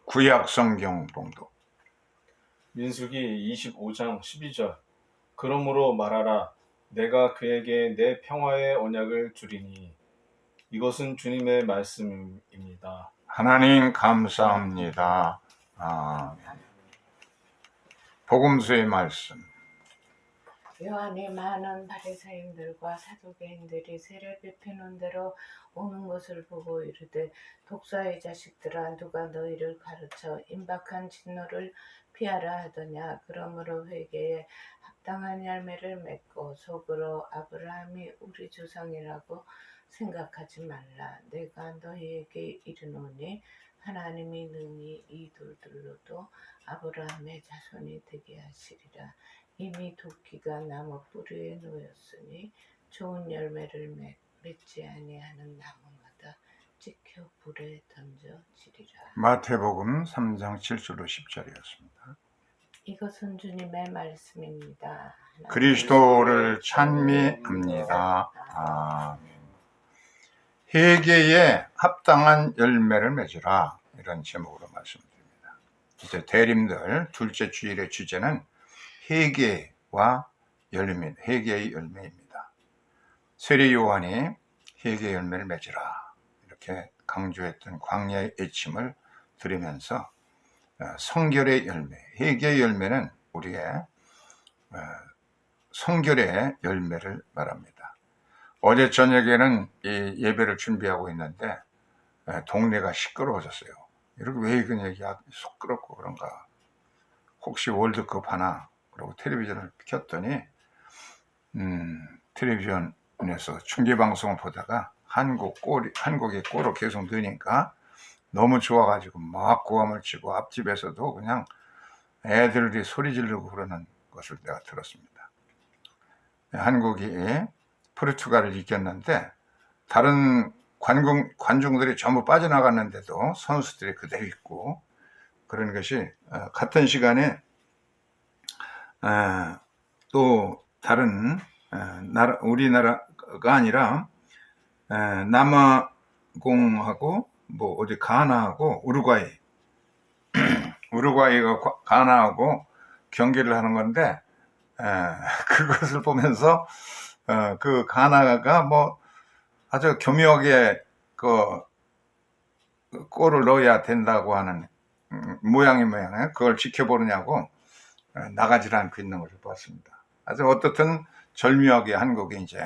구약 성경 봉독. 민수기 25장 12절. 그러므로 말하라. 내가 그에게 내 평화의 언약을 주리니. 이것은 주님의 말씀입니다. 하나님 감사합니다. 아멘. 복음서의 말씀. 요한이 많은 바리새인들과 사두개인들이 세례 베푸는 대로 오는 것을 보고 이르되, 독사의 자식들아, 누가 너희를 가르쳐 임박한 진노를 피하라 하더냐. 그러므로 회개에 합당한 열매를 맺고 속으로 아브라함이 우리 조상이라고 생각하지 말라. 내가 너희에게 이르노니 하나님이 능히 이 돌들로도 아브라함의 자손이 되게 하시리라. 이미 도끼가 나무 뿌리에 놓였으니 좋은 열매를 맺지 아니하는 나무마다 찍혀 불에 던져지리라. 마태복음 3장 7절로 10절이었습니다. 이것은 주님의 말씀입니다. 그리스도를 찬미합니다. 아멘. 회개에 합당한 열매를 맺으라, 이런 제목으로 말씀드립니다. 이제 대림들 둘째 주일의 주제는 회개와 열매입니다. 회개의 열매입니다. 세례 요한이 회개의 열매를 맺으라 이렇게 강조했던 광야의 애침을 들으면서 성결의 열매, 회개의 열매는 우리의 성결의 열매를 말합니다. 어제 저녁에는 이 예배를 준비하고 있는데 동네가 시끄러워졌어요. 이렇게 왜 그냥 시끄럽고 그런가, 혹시 월드컵 하나, 그리고 텔레비전을 켰더니 텔레비전에서 중계방송을 보다가 한국의 골을 계속 넣으니까 너무 좋아가지고 막 고함을 치고, 앞집에서도 그냥 애들이 소리 지르고 그러는 것을 내가 들었습니다. 한국이 포르투갈을 이겼는데 다른 관중들이 전부 빠져나갔는데도 선수들이 그대로 있고, 그런 것이 같은 시간에 또 다른 나라, 우리나라가 아니라 남아공하고 뭐 어디 가나하고 우루과이가 가나하고 경기를 하는 건데, 그것을 보면서 그 가나가 뭐 아주 교묘하게 그 골을 넣어야 된다고 하는 모양에 그걸 지켜보느냐고 나가질 않고 있는 것을 봤습니다. 아주 어떻든 절묘하게 한국이 이제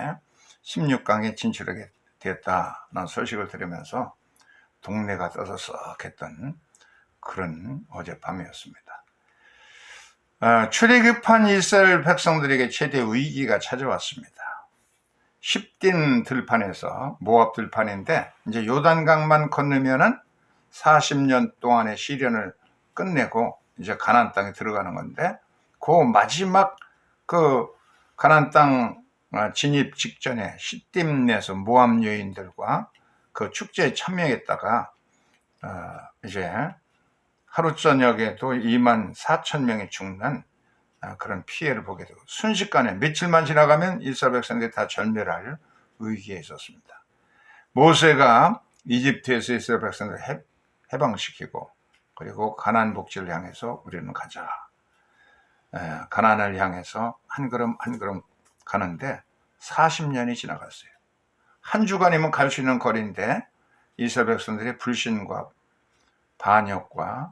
16강에 진출하게 됐다는 소식을 들으면서 동네가 떠들썩했던 그런 어젯밤이었습니다. 출애굽한 이스라엘 백성들에게 최대 위기가 찾아왔습니다. 십딘 들판에서, 모압 들판인데 이제 요단강만 건너면은 40년 동안의 시련을 끝내고 이제 가나안 땅에 들어가는 건데, 그 마지막 그 가나안 땅 진입 직전에 시딤에서 모압 여인들과 그 축제에 참여했다가 이제 하루 저녁에도 24,000명이 죽는 그런 피해를 보게 되고, 순식간에 며칠만 지나가면 이스라엘 백성들이 다 절멸할 위기에 있었습니다. 모세가 이집트에서 이스라엘 백성들을 해방시키고, 그리고 가나안 복지를 향해서 우리는 가자, 가나안을 향해서 한 걸음 한 걸음 가는데 40년이 지나갔어요. 한 주간이면 갈 수 있는 거리인데 이스라엘 백성들의 불신과 반역과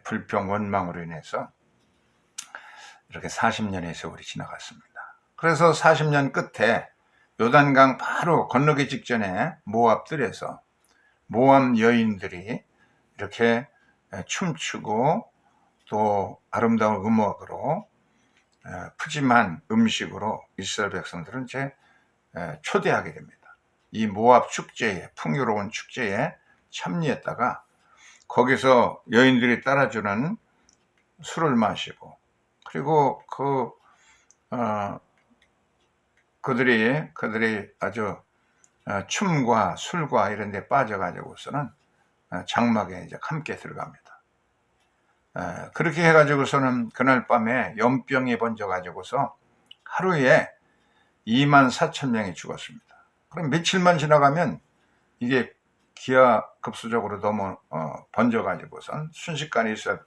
불평, 원망으로 인해서 이렇게 40년의 세월이 지나갔습니다. 그래서 40년 끝에 요단강 바로 건너기 직전에 모압들에서 모압 여인들이 이렇게 춤추고 또 아름다운 음악으로 푸짐한 음식으로 이스라엘 백성들은 이제 초대하게 됩니다. 이 모압 축제에, 풍요로운 축제에 참여했다가 거기서 여인들이 따라주는 술을 마시고, 그리고 그들이 아주 춤과 술과 이런 데 빠져가지고서는 장막에 이제 함께 들어갑니다. 그렇게 해가지고서는 그날 밤에 연병이 번져가지고서 하루에 24,000명이 죽었습니다. 그럼 며칠만 지나가면 이게 기하급수적으로 너무 번져가지고선 순식간에 이스라엘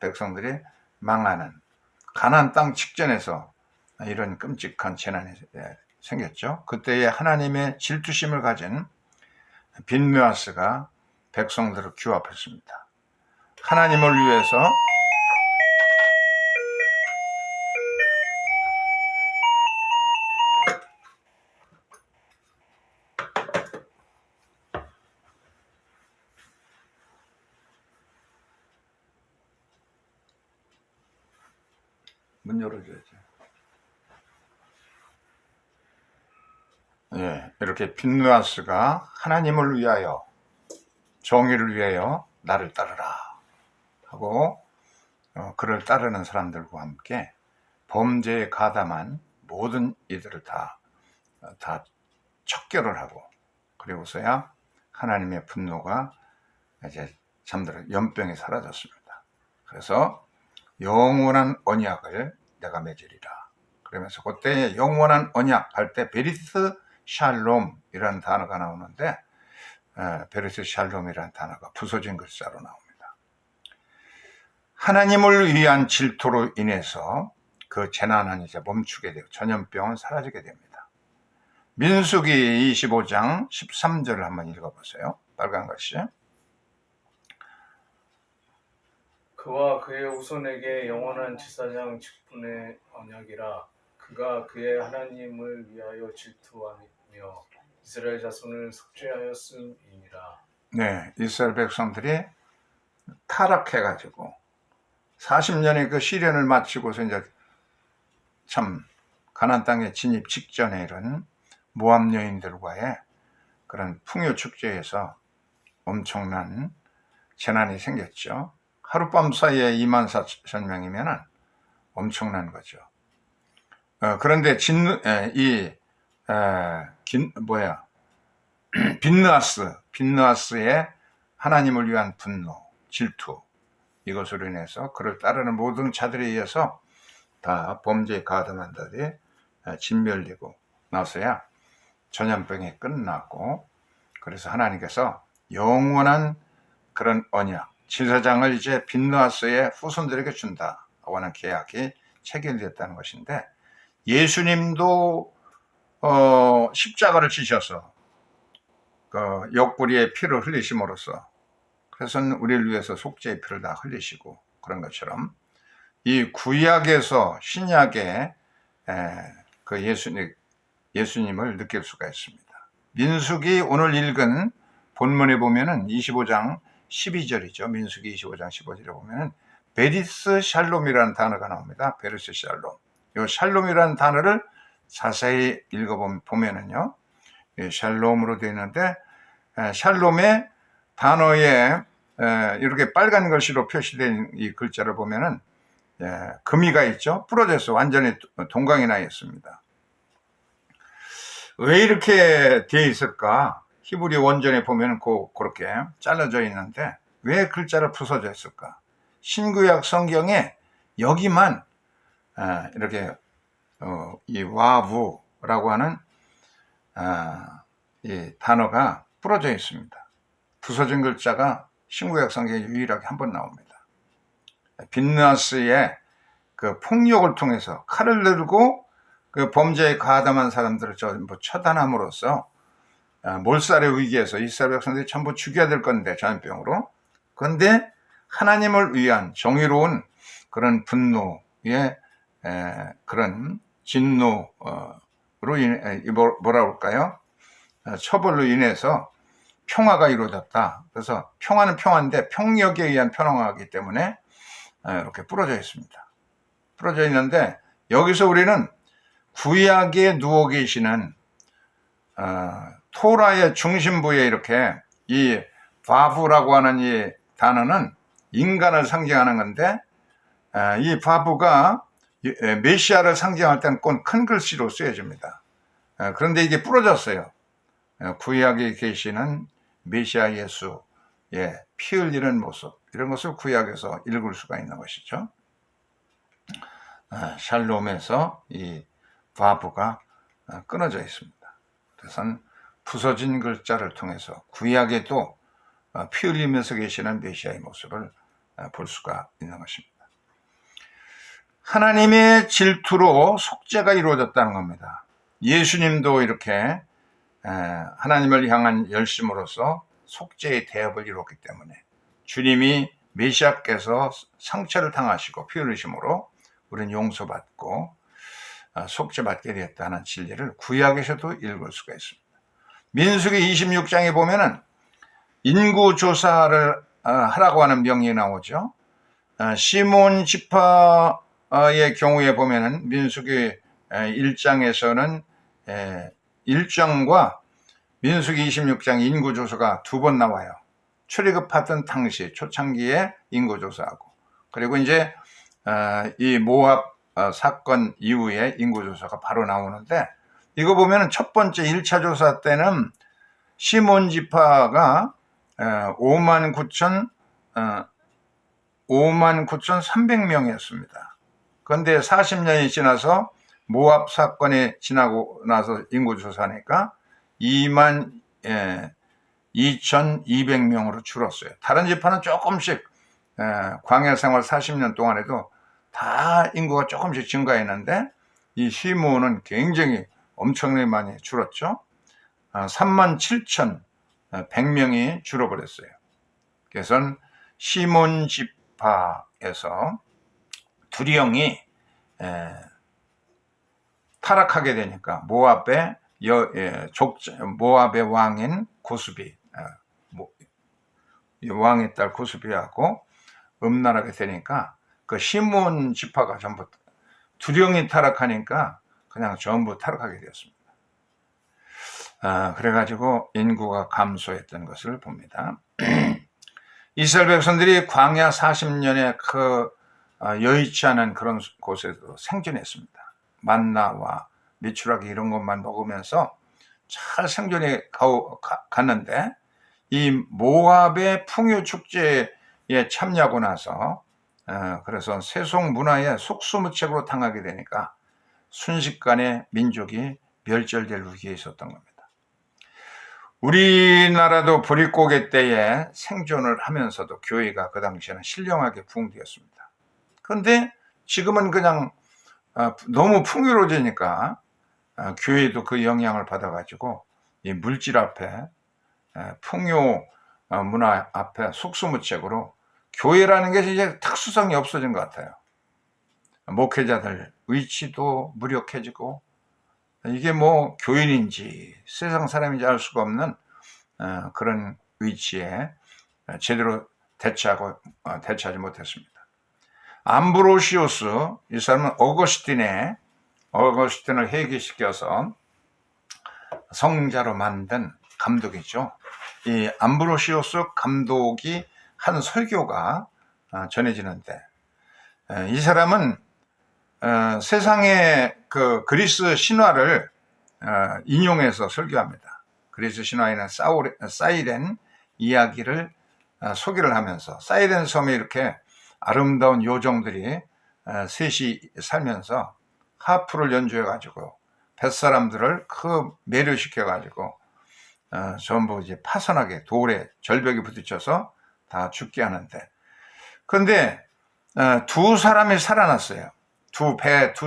백성들이 망하는 가나안 땅 직전에서 이런 끔찍한 재난이 생겼죠. 그때에 하나님의 질투심을 가진 빈므아스가 백성들을 규합했습니다. 하나님을 위해서 문 열어줘야지. 예, 이렇게 빈므아스가 하나님을 위하여 정의를 위하여 나를 따르라 하고 그를 따르는 사람들과 함께 범죄에 가담한 모든 이들을 다 척결을 하고 그리고서야 하나님의 분노가 이제 잠들어 연병이 사라졌습니다. 그래서 영원한 언약을 내가 맺으리라. 그러면서 그때 영원한 언약 할 때 베리스 샬롬이라는 단어가 나오는데 베리스 샬롬이라는 단어가 부서진 글자로 나옵니다. 하나님을 위한 질투로 인해서 그 재난은 이제 멈추게 되고 전염병은 사라지게 됩니다. 민수기 25장 13절을 한번 읽어보세요. 빨간 글씨. 그와 그의 후손에게 영원한 제사장 직분의 언약이라. 그가 그의 하나님을 위하여 질투하며 이스라엘 자손을 속죄하였음이니라. 네, 이스라엘 백성들이 타락해가지고 40년의 그 시련을 마치고서 이제 참 가나안 땅에 진입 직전에 이런 모압 여인들과의 그런 풍요 축제에서 엄청난 재난이 생겼죠. 하룻밤 사이에 24,000명이면 엄청난 거죠. 그런데 빈므아스의 하나님을 위한 분노, 질투 이것으로 인해서 그를 따르는 모든 자들에 의해서 다 범죄에 가담한 자들이 진멸되고 나서야 전염병이 끝났고 그래서 하나님께서 영원한 그런 언약 제사장을 이제 빈므아스의 후손들에게 준다고 하는 계약이 체결됐다는 것인데 예수님도 십자가를 지셔서 그 옆구리에 피를 흘리심으로써 그래서 우리를 위해서 속죄의 피를 다 흘리시고 그런 것처럼 이 구약에서 신약의 그 예수님을 느낄 수가 있습니다. 민수기 오늘 읽은 본문에 보면은 25장 12절이죠. 민수기 25장 15절에 보면은 베리스 샬롬이라는 단어가 나옵니다. 베리스 샬롬. 이 샬롬이라는 단어를 자세히 읽어보면은요, 샬롬으로 되어 있는데 샬롬의 단어에 이렇게 빨간 글씨로 표시된 이 글자를 보면은 금이가 있죠. 부러져 있어. 완전히 동강이 나 있습니다. 왜 이렇게 되어 있을까? 히브리 원전에 보면 그렇게 잘라져 있는데 왜 글자를 부서져 있을까? 신구약 성경에 여기만 이렇게 이 와부라고 하는 이 단어가 부러져 있습니다. 부서진 글자가 신구약 성경에 유일하게 한 번 나옵니다. 빈므아스의 그 폭력을 통해서 칼을 들고 그 범죄에 가담한 사람들을 전부 처단함으로써 몰살의 위기에서 이스라엘 백성들이 전부 죽여야 될 건데 전염병으로. 그런데 하나님을 위한 정의로운 그런 분노의 그런 진노로 인해 뭐라 그럴까요? 처벌로 인해서 평화가 이루어졌다. 그래서 평화는 평화인데 폭력에 의한 평화이기 때문에 이렇게 부러져 있습니다. 부러져 있는데 여기서 우리는 구약에 누워 계시는 토라의 중심부에 이렇게 이 바부라고 하는 이 단어는 인간을 상징하는 건데 이 바부가 메시아를 상징할 때는 꼭 큰 글씨로 쓰여집니다. 그런데 이게 부러졌어요. 구약에 계시는 메시아 예수의 피 흘리는 모습 이런 것을 구약에서 읽을 수가 있는 것이죠. 샬롬에서 이 바부가 끊어져 있습니다. 그래서 부서진 글자를 통해서 구약에도 피 흘리면서 계시는 메시아의 모습을 볼 수가 있는 것입니다. 하나님의 질투로 속죄가 이루어졌다는 겁니다. 예수님도 이렇게 하나님을 향한 열심으로서 속죄의 대업을 이뤘기 때문에 주님이 메시아께서 상처를 당하시고 피 흘리심으로 우리는 용서받고 속죄받게 되었다는 진리를 구약에서도 읽을 수가 있습니다. 민수기 26장에 보면은 인구조사를 하라고 하는 명령이 나오죠. 시몬 지파의 경우에 보면은 민수기 1장에서는 1장과 민수기 26장 인구조사가 두 번 나와요. 출애굽하던 당시 초창기에 인구조사하고, 그리고 이제 이 모압 사건 이후에 인구조사가 바로 나오는데, 이거 보면은 첫 번째 1차 조사 때는 시몬 지파가 59,300명이었습니다. 그런데 40년이 지나서 모압 사건이 지나고 나서 인구조사하니까 22,200명으로 줄었어요. 다른 지파는 조금씩 광야 생활 40년 동안에도 다 인구가 조금씩 증가했는데 이 시므온은 굉장히 엄청나게 많이 줄었죠. 37,100명이 줄어버렸어요. 그래서 시몬 지파에서 두리형이 타락하게 되니까 모압의 왕인 고수비, 왕의 딸 고수비하고 음란하게 되니까 그 시몬 지파가 전부 두령이 타락하니까 그냥 전부 타락하게 되었습니다. 그래가지고 인구가 감소했던 것을 봅니다. 이스라엘 백성들이 광야 40년의 그 여의치 않은 그런 곳에도 생존했습니다. 만나와 미추라기 이런 것만 먹으면서 잘 생존해 갔는데, 이 모압의 풍요 축제에 참여하고 나서 그래서 세속 문화의 속수무책으로 당하게 되니까 순식간에 민족이 멸절될 위기에 있었던 겁니다. 우리나라도 보릿고개 때에 생존을 하면서도 교회가 그 당시에는 신령하게 부흥되었습니다. 그런데 지금은 그냥 너무 풍요로워지니까 교회도 그 영향을 받아가지고 이 물질 앞에 풍요 문화 앞에 속수무책으로 교회라는 게 이제 특수성이 없어진 것 같아요. 목회자들 위치도 무력해지고, 이게 뭐 교인인지 세상 사람인지 알 수가 없는 그런 위치에 제대로 대처하지 못했습니다. 암브로시우스, 이 사람은 어거스틴을 회귀시켜서 성자로 만든 감독이죠. 이 암브로시우스 감독이 한 설교가 전해지는데, 이 사람은 세상의 그 그리스 신화를 인용해서 설교합니다. 그리스 신화에는 사이렌 이야기를 소개를 하면서, 사이렌 섬에 이렇게 아름다운 요정들이 셋이 살면서 하프를 연주해가지고 뱃사람들을 매료시켜가지고 전부 이제 파선하게 돌에 절벽에 부딪혀서 다 죽게 하는데, 그런데 두 사람이 살아났어요. 두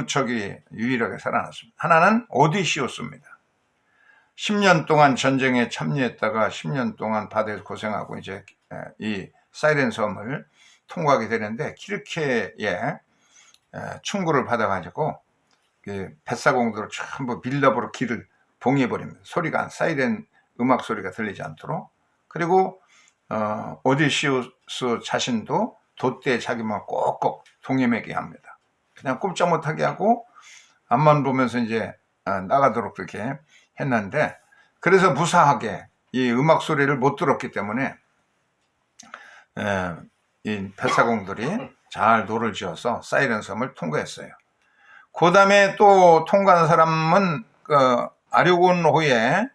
척이 유일하게 살아났습니다. 하나는 오디시우스입니다. 10년 동안 전쟁에 참여했다가 10년 동안 바다에서 고생하고 이제 이 사이렌 섬을 통과하게 되는데, 키르케에 충고를 받아가지고 뱃사공들을 전부 빌랍으로 길을 봉해버립니다. 사이렌 음악 소리가 들리지 않도록. 그리고 오디시우스 자신도 돛대에 자기 몸을 꼭꼭 동여매게 합니다. 그냥 꼼짝 못하게 하고 앞만 보면서 이제 나가도록 그렇게 했는데, 그래서 무사하게 이 음악 소리를 못 들었기 때문에 이 뱃사공들이 잘 노를 지어서 사이렌 섬을 통과했어요. 그 다음에 또 통과한 사람은 아르곤호에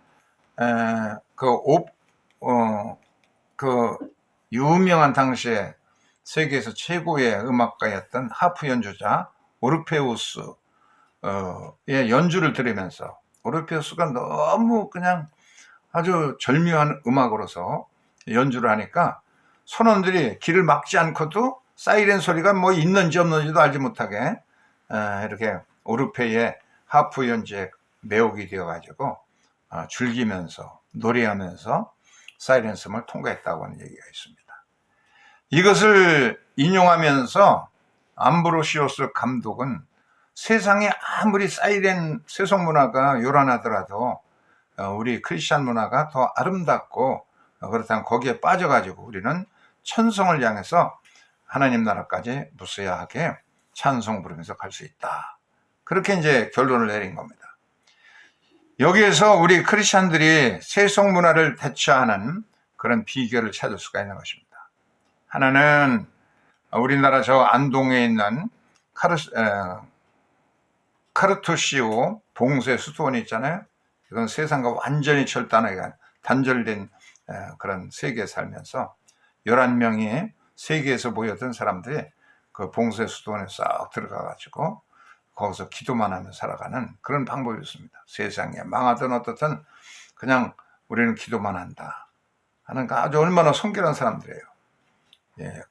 유명한 당시에 세계에서 최고의 음악가였던 하프 연주자 오르페우스의 연주를 들으면서, 오르페우스가 너무 그냥 아주 절묘한 음악으로서 연주를 하니까 선원들이 길을 막지 않고도 사이렌 소리가 뭐 있는지 없는지도 알지 못하게 이렇게 오르페의 하프 연주에 매혹이 되어가지고 즐기면서 노래하면서 사이렌 섬을 통과했다고 하는 얘기가 있습니다. 이것을 인용하면서 암브로시오스 감독은 세상에 아무리 사이렌 세속 문화가 요란하더라도 우리 크리스찬 문화가 더 아름답고 그렇다면 거기에 빠져가지고 우리는 천성을 향해서 하나님 나라까지 무수야하게 찬송 부르면서 갈 수 있다. 그렇게 이제 결론을 내린 겁니다. 여기에서 우리 크리스찬들이 세속 문화를 대처하는 그런 비결을 찾을 수가 있는 것입니다. 하나는 우리나라 저 안동에 있는 카르투시오 봉쇄 수도원이 있잖아요. 이건 세상과 완전히 절단하게 단절된 그런 세계에 살면서 11명이 세계에서 모여든 사람들이 그 봉쇄 수도원에 싹 들어가가지고 거기서 기도만 하며 살아가는 그런 방법이 있습니다. 세상에 망하든 어떻든 그냥 우리는 기도만 한다 하는 아주 얼마나 성결한 사람들이에요.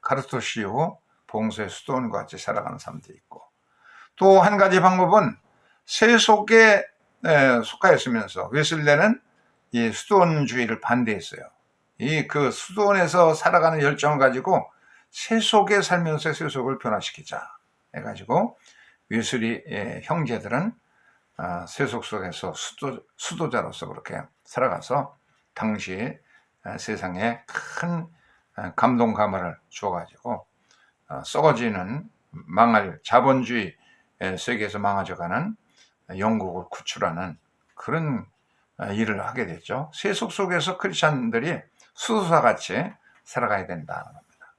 카르투시오 봉쇄 수도원과 같이 살아가는 사람들이 있고, 또 한 가지 방법은 세속에 속하였으면서 웨슬레는 이 수도원주의를 반대했어요. 그 수도원에서 살아가는 열정을 가지고 세속에 살면서 세속을 변화시키자 해가지고 웨슬리 형제들은 세속 속에서 수도자로서 그렇게 살아가서 당시 세상에 큰 감동 감화를 주어가지고 썩어지는 망할 자본주의 세계에서 망가져가는 영국을 구출하는 그런 일을 하게 됐죠. 세속 속에서 크리스찬들이 수도사같이 살아가야 된다는 겁니다.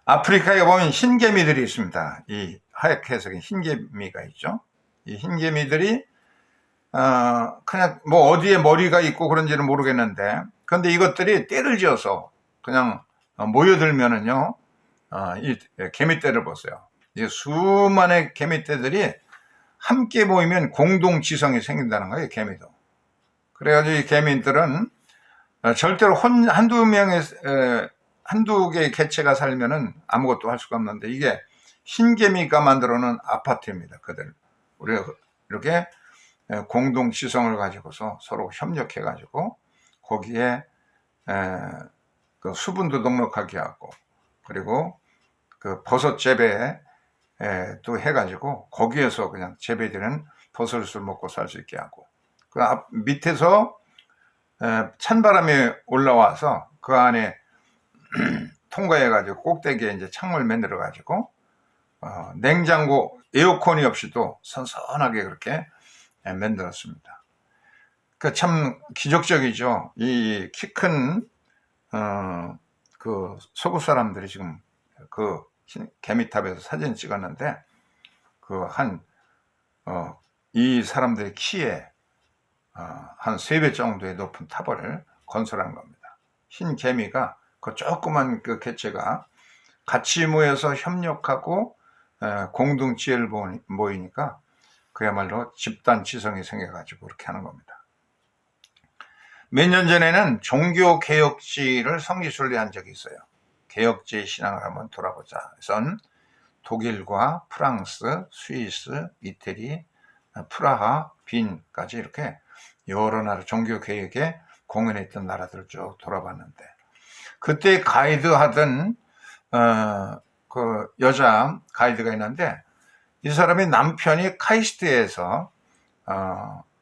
아프리카에 보면 흰개미들이 있습니다. 이 하얗게 해석인 흰개미가 있죠. 이 흰개미들이 그냥 뭐 어디에 머리가 있고 그런지는 모르겠는데, 그런데 이것들이 떼를 지어서 그냥 모여들면은요, 이 개미떼를 보세요. 이 수많은 개미떼들이 함께 모이면 공동지성이 생긴다는 거예요, 개미도. 그래가지고 이 개미들은 절대로 한두 개의 개체가 살면은 아무것도 할 수가 없는데, 이게 흰개미가 만들어놓은 아파트입니다, 그들. 우리가 이렇게 공동지성을 가지고서 서로 협력해가지고 거기에 그 수분도 넉넉하게 하고, 그리고 그 버섯 재배 또 해가지고 거기에서 그냥 재배되는 버섯을 먹고 살 수 있게 하고, 그 밑에서 찬바람이 올라와서 그 안에 통과해가지고 꼭대기에 이제 창문을 만들어가지고 냉장고 에어컨이 없이도 선선하게 그렇게 만들었습니다. 그 참 기적적이죠. 이 키 큰 그 서구 사람들이 지금 그 개미탑에서 사진 찍었는데, 이 사람들의 키에 한 3배 정도의 높은 탑을 건설한 겁니다. 흰 개미가 그 조그만 그 개체가 같이 모여서 협력하고 공동 지혜를 모이니까 그야말로 집단 지성이 생겨가지고 그렇게 하는 겁니다. 몇 년 전에는 종교개혁지를 성지순례한 적이 있어요. 개혁지 신앙을 한번 돌아보자. 그래서 독일과 프랑스, 스위스, 이태리, 프라하, 빈까지 이렇게 여러 나라 종교개혁에 공연했던 나라들을 쭉 돌아봤는데, 그때 가이드 하던 그 여자 가이드가 있는데, 이 사람이 남편이 카이스트에서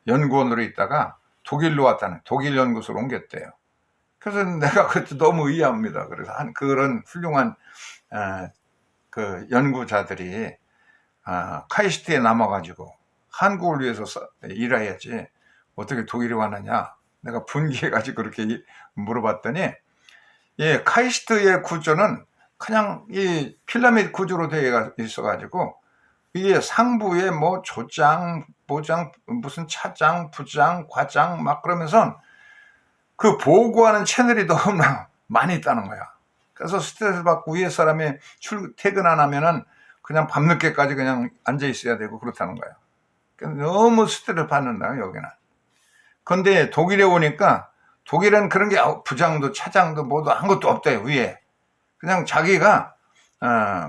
연구원으로 있다가 독일로 왔다는, 독일 연구소로 옮겼대요. 그래서 내가 그때 너무 의아합니다. 그래서 그런 훌륭한 그 연구자들이 카이스트에 남아가지고 한국을 위해서 일해야지 어떻게 독일에 왔느냐, 내가 분개해가지고 그렇게 물어봤더니, 카이스트의 구조는 그냥 이 피라미드 구조로 되어 있어가지고 이게 상부에 뭐 조장, 보장, 무슨 차장, 부장, 과장 막 그러면서 그 보고하는 채널이 너무나 많이 있다는 거야. 그래서 스트레스 받고 위에 사람이 퇴근 안 하면은 그냥 밤늦게까지 그냥 앉아 있어야 되고 그렇다는 거야. 너무 스트레스 받는다, 여기는. 근데 독일에 오니까 독일은 그런 게 부장도 차장도 뭐도 아무것도 없대요, 위에. 그냥 자기가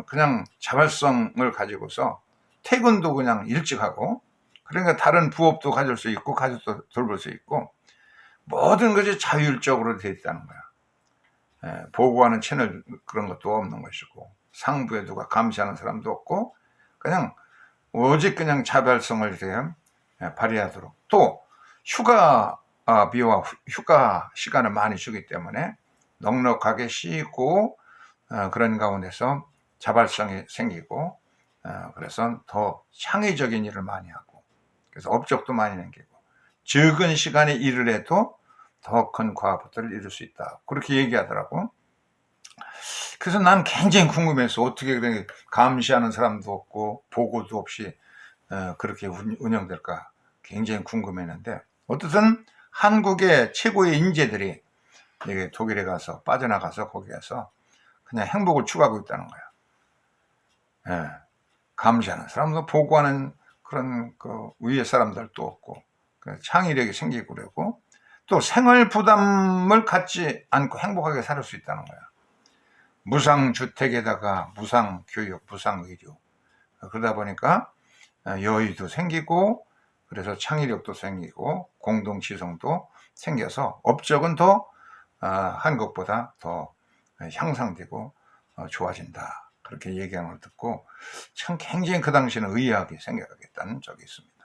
그냥 자발성을 가지고서 퇴근도 그냥 일찍 하고, 그러니까 다른 부업도 가질 수 있고 가족도 돌볼 수 있고 모든 것이 자율적으로 되어 있다는 거야. 보고하는 채널 그런 것도 없는 것이고, 상부에 누가 감시하는 사람도 없고, 그냥 오직 그냥 자발성을 발휘하도록. 또 휴가비와 휴가 시간을 많이 주기 때문에 넉넉하게 쉬고 그런 가운데서 자발성이 생기고, 그래서 더 창의적인 일을 많이 하고, 그래서 업적도 많이 남기고, 적은 시간에 일을 해도 더 큰 과업들을 이룰 수 있다, 그렇게 얘기하더라고. 그래서 난 굉장히 궁금해서 어떻게 그렇게 감시하는 사람도 없고 보고도 없이 그렇게 운영될까 굉장히 궁금했는데, 어쨌든 한국의 최고의 인재들이 여기 독일에 가서 빠져나가서 거기에서 그냥 행복을 추구하고 있다는 거야. 감시하는 사람도 보고하는 그런 그 위의 사람들도 없고, 창의력이 생기고, 그러고 또 생활 부담을 갖지 않고 행복하게 살 수 있다는 거야. 무상주택에다가 무상교육, 무상의료, 그러다 보니까 여유도 생기고, 그래서 창의력도 생기고 공동지성도 생겨서 업적은 더 한국보다 더 향상되고 좋아진다, 그렇게 얘기하는 걸 듣고 참 굉장히 그 당시에는 의아하게 생각했다는 적이 있습니다.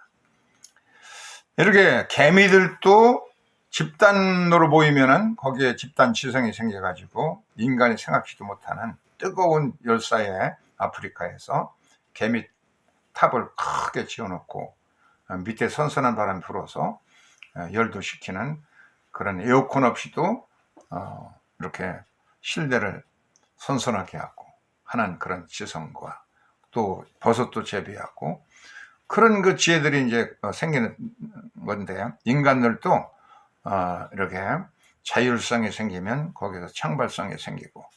이렇게 개미들도 집단으로 모이면은 거기에 집단 지성이 생겨가지고 인간이 생각지도 못하는 뜨거운 열사의 아프리카에서 개미 탑을 크게 지어놓고 밑에 선선한 바람이 불어서 열도 식히는 그런 에어컨 없이도 이렇게 실내를 선선하게 하고 하는 그런 지성과, 또 버섯도 재배하고 그런 그 지혜들이 이제 생기는 건데, 인간들도 이렇게 자율성이 생기면 거기서 창발성이 생기고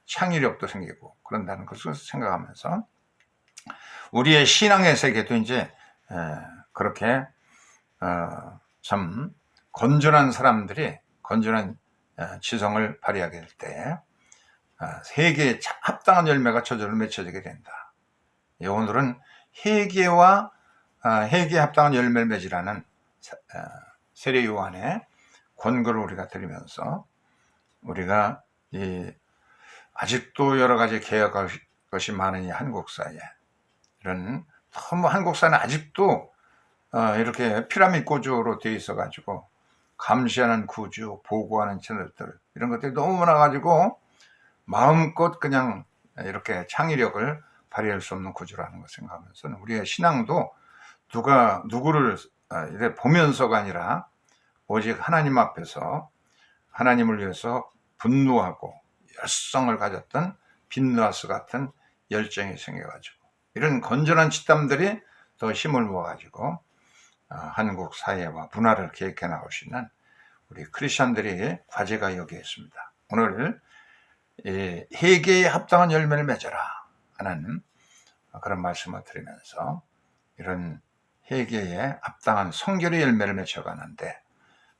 창의력도 생기고 그런다는 것을 생각하면서 우리의 신앙의 세계도 이제 그렇게 참 건전한 사람들이 건전한 지성을 발휘하게 될 때 세계에 합당한 열매가 저절로 맺혀지게 된다. 오늘은 회개와 회개에 합당한 열매를 맺으라는 세례 요한의 권고를 우리가 들으면서, 우리가 아직도 여러 가지 개혁할 것이 많은 이 한국사에, 이런 너무 한국사는 아직도 이렇게 피라미드 구조로 되어 있어 가지고 감시하는 구조, 보고하는 채널들, 이런 것들이 너무 많아 가지고 마음껏 그냥 이렇게 창의력을 발휘할 수 없는 구조라는 것을 생각하면서 우리의 신앙도 누가 누구를 이렇게 보면서가 아니라 오직 하나님 앞에서 하나님을 위해서 분노하고 열성을 가졌던 빈누아스 같은 열정이 생겨가지고, 이런 건전한 집단들이 더 힘을 모아가지고 한국 사회와 문화를 계획해 나갈 수 있는 우리 크리스천들의 과제가 여기에 있습니다. 오늘 회개에 합당한 열매를 맺어라 하는 그런 말씀을 드리면서, 이런 회개에 합당한 성결의 열매를 맺혀가는데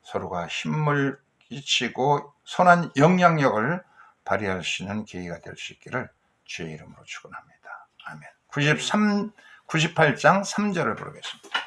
서로가 힘을 끼치고 선한 영향력을 발휘할 수 있는 계기가 될 수 있기를 주의 이름으로 축원합니다. 아멘. 98장 3절을 부르겠습니다.